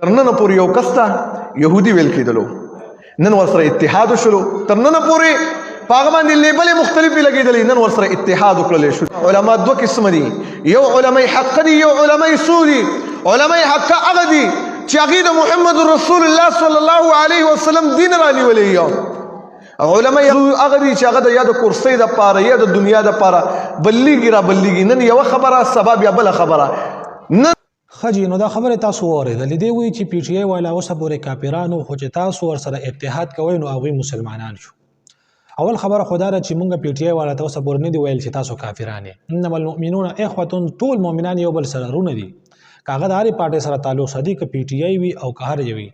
تر نن پورې یو کس ته یهودي ویل کېدلو، نن ورسره اتحاد وشلو. تر نن پورې په هغه باندې لیبلې مختلفې لګېدلې، نن ورسره اتحاد وکړلی شو. علما دوه قسمه دي، یو علماء حق دي، یو علماء سو دي. علماء حق هغه دي چې هغې د محمد رسول الله صلی الله علیه وسلم دین رانیولی یو. علماء هغه دي چې هغه د یا د کرسۍ دپاره یا د دنیا دپاره بلېږي را بلېږي، نن یوه خبره سبا بیا بله خبره. خجی نو دا خبره تاسو واورېدلې دی وایي چې پی ټی آی والا اوسه پورې کافرانو، خو چې تاسو ورسره اتحاد کوئ نو هغوی مسلمانان شو. اول خبره خو دا ده چې مونږ پی ټی آی والا ته اوسه پورې نه دي ویل چې تاسو کافران یې. انما المؤمنون اخوة، ټول مؤمنان یو بل سره رونه دي، که هغه د هرې پارټۍ سره تعلق ساتي، که پی ټی آی وي او که هر یو وي.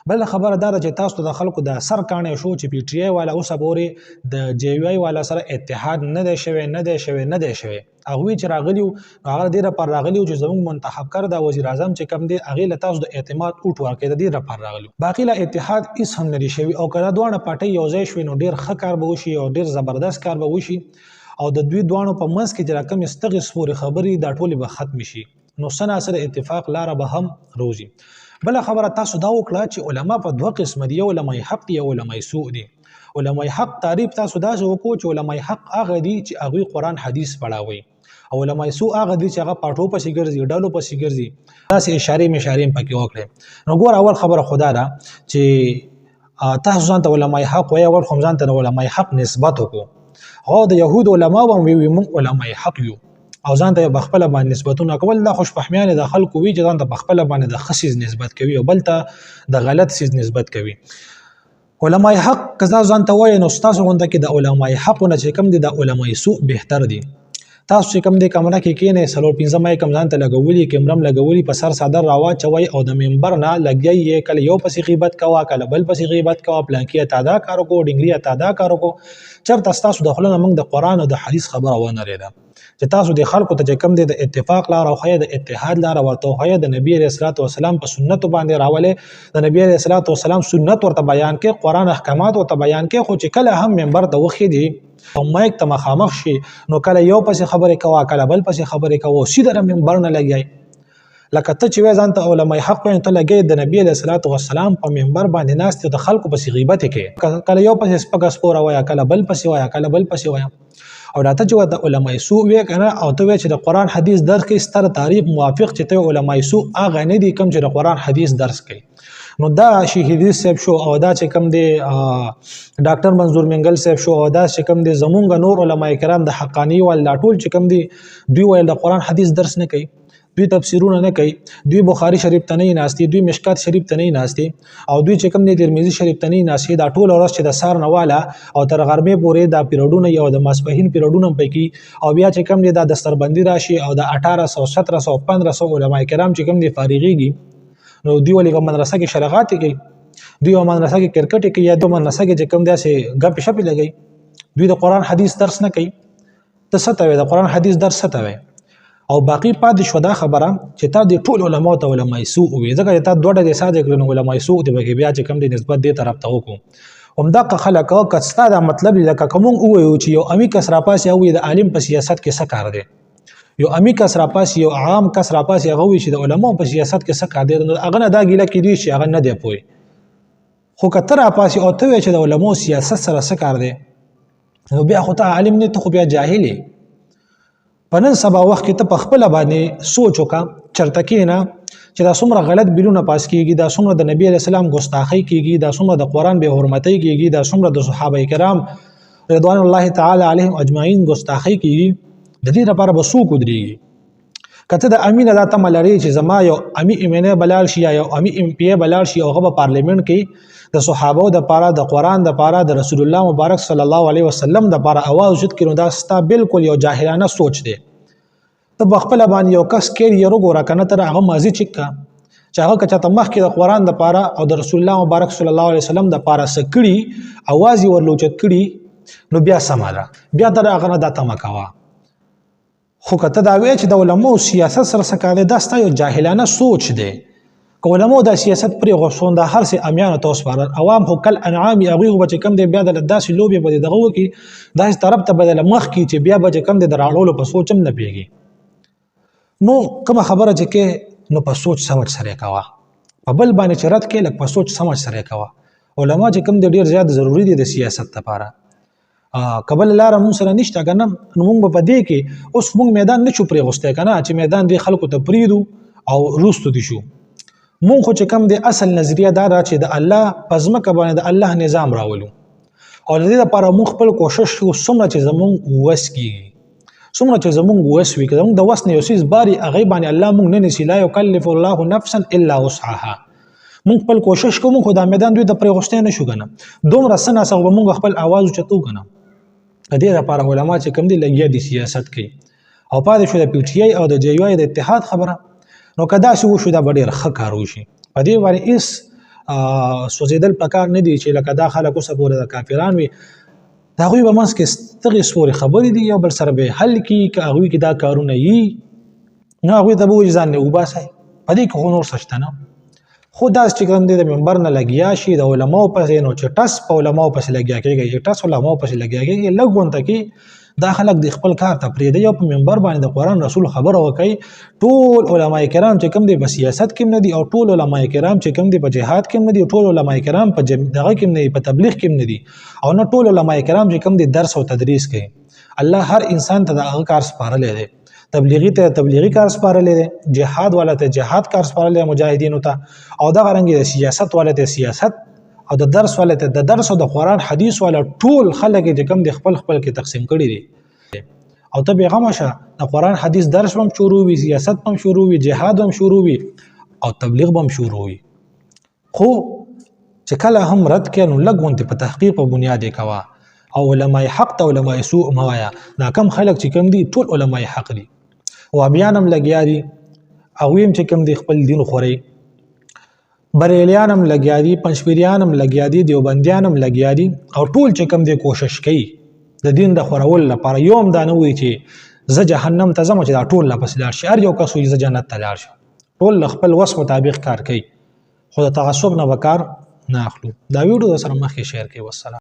بله خبره دا ده چې تاسو د خلکو د سر کاڼی شو چې پی ټی آی والا اوسه پورې د جے یو آی والا سره اتحاد نه دی شوی. هغوی چې راغلي وو نو هغه د دې لپاره راغلي وو چې زموږ منتخب کرده وزیر اعظم چې کوم دی هغې له تاسو د اعتماد اوټ ورکړئ، د دې لپاره راغلي وو. باقي له اتحاد هېڅ هم نه دي شوي. او که دا دواړه پارټۍ یو ځای شوې نو ډېر ښه کار به وشي او ډېر زبردست کار به وشي، او د دوی دواړو په منځ کې چې را کومې ستغې سپورې خبرې دا ټولې به ختمې شي، نو څه ناڅه د اتفاق لاره به هم روزي. بله خبره تاسو دا وکړه چې علما په دوه قسمه دي، یو علماء حق دي، یو علماء سوء دي. علماء حق تعریف تاسو داسې وکړو چې علماء حق هغه دي چې هغوی قرآن حدیث پړاوي، او علماء سوء هغه دي چې هغه پاټو پسې ګرځي، ډلو پسې ګرځي. داسې اشارې مشارې پکې وکړې. نو ګوره اول خبره خو دا ده چې تاسو ځان ته علماء حق وایي، اول خو ځان ته د علماء حق نسبت وکړو. هغه د یهودو علماو هم ویي موږ علماء حق یو، او ځان ته په خپله باندې نسبتونه کول دا خوشفهمیانې د خلکو وي چې ځان ته په خپله باندې د ښه څیز نسبت کوي او بل ته د غلط څیز نسبت کوي. علماء حق که تاسو ځان ته وایئ نو ستاسو غونډه کې د علماء حقو نه چې کوم دي د علماء سوء بهتر دي. تاسو چې کوم دی کمره کې کېنئ، څلور پنځه مایک هم ځان ته لګولي، کیمره هم لګولي، په سر څادر راواچوئ او د ممبر نه لګیئ یې، کله یو پسې غیبت کوه، کله بل پسې غیبت کوه، پلانکي اته دا کار وکړو، ډنګري اته دا کار وکړو. چېرته ستاسو د خوله نه موږ د قرآن او د حدیث خبره ونرېده چې تاسو د خلکو ته چې کوم دی د اتفاق لاره وښیه، د اتحاد لاره ورته وښیه، د نبي علیه الصلاة والسلام په سنتو باندې راولئ، د نبي علیه الصلاة والسلام سنت ورته بیان کړئ، قرآن احکامات ورته بیان کړئ. خو چې کله هم ممبر ته وخېږي او مایک ته مخامخ شي نو کله یو پسې خبرې کوه، کله بل پسې خبرې کوه، سیده د ممبر نه لګیئ. لکه ته چې وایې ځان ته علماء حق وایې، ته لګیئ د نبي علیه الصلاة والسلام په ممبر باندې ناست یې، د خلکو پسې غیبت یې کوې، کله یو پسې سپکه سپوره وایه، کله بل پسې وایه، کله بل پسې وایه. او دا ته چې د علماء سوء وایې که نه، او ته وایې چې د قرآن حدیث درس کوي، ستر تعریف موافق چې ته علماء سوء هغه نه دي کوم چې د قرآن حدیث درس کوي. نو دا شهیدي صاحب شو، او دا چې کوم دی ډاکټر منظور منګل صاحب شو، او دا چې کوم دی زمونږ نور علماء کرام د حقانی وال دا ټول چې کوم دی دوی ویل د قرآن حدیث درس نه کوي، دوی تفسیرونه نه کوي، دوی بخاري شریف ته نه ناستي، دوی مشکات شریف ته نه ناستي، او دوی چې کوم دی ترمذي شریف ته نه ناستي. دا ټول ورځ چې د سار نه واله او تر غرمې پورې دا پیریډونه یو د ماسپښین پیریډونه پکې، او بیا چې کوم دی دا دستربندي راشي او د 1800 1700 1500 علماء کرام چې کوم دی فارغېږي، نو دوی ولې په مدرسه کې شرغات کوي، دوی په مدرسه کې کرکټ کوي، یا دوی مدرسه کې چې کوم داسې ګپې شپې لګوي، دوی د قرآن حدیث درس نه کوي. ته څه ته وایې د قرآن حدیث درس څه ته وایې؟ او باقي پاتې شوه دا خبره چې تا د ټول علماو ته علماء سوء ووایې، ځکه چې تا دوه ډلې ساده کړې نو علماء سوء دې پکې بیا چې کوم دی نسبت دې طرف ته وکړو. همدغه خلک که ستا دا مطلب لکه که موږ ووایو چې یو امي کس راپاسې هغه وایي د عالم په سیاست کې څه کار دی، یو امي کس راپاسې یو عام کس راپاسې هغه وایي چې د علماو په سیاست کې څه کار دی، نو هغه نه دا ګیله کېدی چې هغه نه دی پوه. خو که ته راپاسې او ته وایې چې د علماو سیاست سره څه کار دی، نو بیا خو ته عالم نه، ته خو بیا جاهل یې. په نن سبا وخت کې ته په خپله باندې سوچ وکړه، چېرته کښېنه چې دا څومره غلط بیلونه پاس کېږي، دا څومره د نبي علیه السلام ګستاخۍ کېږي، دا څومره د قرآن بې حرمتۍ کېږي، دا څومره د صحابه کرام رضوان الله تعالی علیهم اجمعین ګستاخۍ کېږي. د دې لپاره به څوک ودرېږي؟ که ته د امي نه دا تمه لرې چې زما یو امي ایم به لاړ شي یا یو امي ایم پی به لاړ شي او هغه په پارلیمنټ کې د صحابو دپاره، د قرآن دپاره، د رسول الله مبارک صلی الله علیه وسلم دپاره اواز اوچت کړي، نو دا ستا بالکل یو جاهلانه سوچ دی. ته په خپله باندې یو کس کیریئر وګوره که نه، ته هغه ماضي چک کړه چې هغه که چاته مخکې د قرآن دپاره او د رسول الله مبارک صلی الله علیه وسلم دپاره څه کړي، اواز یې ورله اوچت کړي، نو بیا سمه ده، بیا ته د هغه نه دا تمه کوه. خو که ته دا وایې چې د علماو سیاست سره څه کار دی، دا ستا یو جاهلانه سوچ دی. که علماو دا سیاست پرېښود دا هر څه امیانو ته وسپارل، عوام خو کل انعام وي، هغوی خو به چې کوم دی بیا د داسې لوبې به دغه وکړي، داسې طرف ته به د مخ کړي چې بیا به چې کوم دی د راړولو په سوچ هم نه پوهېږي. نو کومه خبره چې کې نو په سوچ سمج سره کوه، په بل باندې چې رد کې لږ په سوچ سمج سره یې کوه. علما چې کوم دی ډېر زیات ضروري دي د سیاست لپاره. که بله لاره مونږ سره نشته که نه نو مونږ به په دې کې اوس مونږ میدان نه شو پرېغوستی که نه چې میدان دې خلکو ته پرېږدو او وروستو دي شو. مونږ خو چې کوم دی اصل نظریه دا ده چې د الله په ځمکه باندې د الله نظام راولو او د دې لپاره مونږ خپل کوشش کوو څومره چې زمونږ وس کېږي څومره چې زمونږ وس وي که زمونږ د وس نه یو څیز باري هغې باندې الله مونږ نه نیسي. لا یکلف الله نفسا الا وسعها. مونږ خپل کوشش کوو خو دا میدان دوی ته پرېغوستی نه شو که نه دومره څه ناڅه به مونږ خپل اواز اوچتو که نه. د دې لپاره علما چې کوم دي لګیا دي سیاست کوي او پاتې شو د پی ټي آی او د جې یو آی د اتحاد خبره. نو که داسې وشو دا به ډېر ښه کار وشي. په دې باندې هېڅ سوځېدل پکار نه دي چې لکه دا خلک اوسه پورې د کافران وي د هغوی په منځ کې ستغې سپورې خبرې دي یو بل سره به حل کړي که هغوی کې دا کارونه وي نو هغوی ته به وایي ځان نه وباسئ. په دې کې خو نور څه شته نه. خو داسې چې کوم دی د منبر نه لګیا شي د علماو پسې نو چې ټس په علماو پسې لګیا کېږي چې ټس علماو پسې لګیا کېږي لږ غونته کې دا خلک د خپل کار ته پرېږدي او په منبر باندې د قرآن رسول خبره وکړي. ټول علما کرام چې کوم دی په سیاست کې نه دي او ټول علما کرام چې کوم دی په جهاد کې نه دي ټول علما کرام په دغه کې نه دي په تبلیغ کې نه دي او نه ټول علما کرام چې کوم دی درس او تدریس کوي. الله هر انسان ته د هغه کار سپارلی دی. تبلیغی ته تبلیغی کار سپارلی دی جهاد والا ته جهاد کار سپارلی دی مجاهدینو ته او دغه رنګې د سیاست والا ته سیاست او د درس والا ته د درس او د قرآن حدیث والا ټول خلک چې کوم دی خپل خپل کې تقسیم کړي دي. او ته بېغمه شه د قرآن حدیث درس هم شروع وي سیاست هم شروع وي جهاد هم شروع وي او تبلیغ هم شروع وي. خو چې کله هم رد کړې نو لږ غونتې په تحقیق په بنیاد یې کوه او علماء حق ته علماء سوء مه وایه. دا کم خلک چې کوم دي ټول علماء حق دي وهابیان هم لګیا دي هغوی هم چې کوم دي خپل دین خوري بریلیان هم لګیا دي پنجپیریان هم لګیا دي دیوبندیان هم لګیا دي او ټول چې کوم دی کوشش کوي د دین د خورول لپاره. یو هم دا نه وایي چې زه جهنم ته ځم چې دا ټول لپسې لاړ شي. هر یو کس وایي زه جنت ته لاړ شم. ټول خپل وس مطابق کار کوي خو د تعصب نه به کار نه اخلو. دا ویډیو در سره مخکې شیر کړئ. والسلام.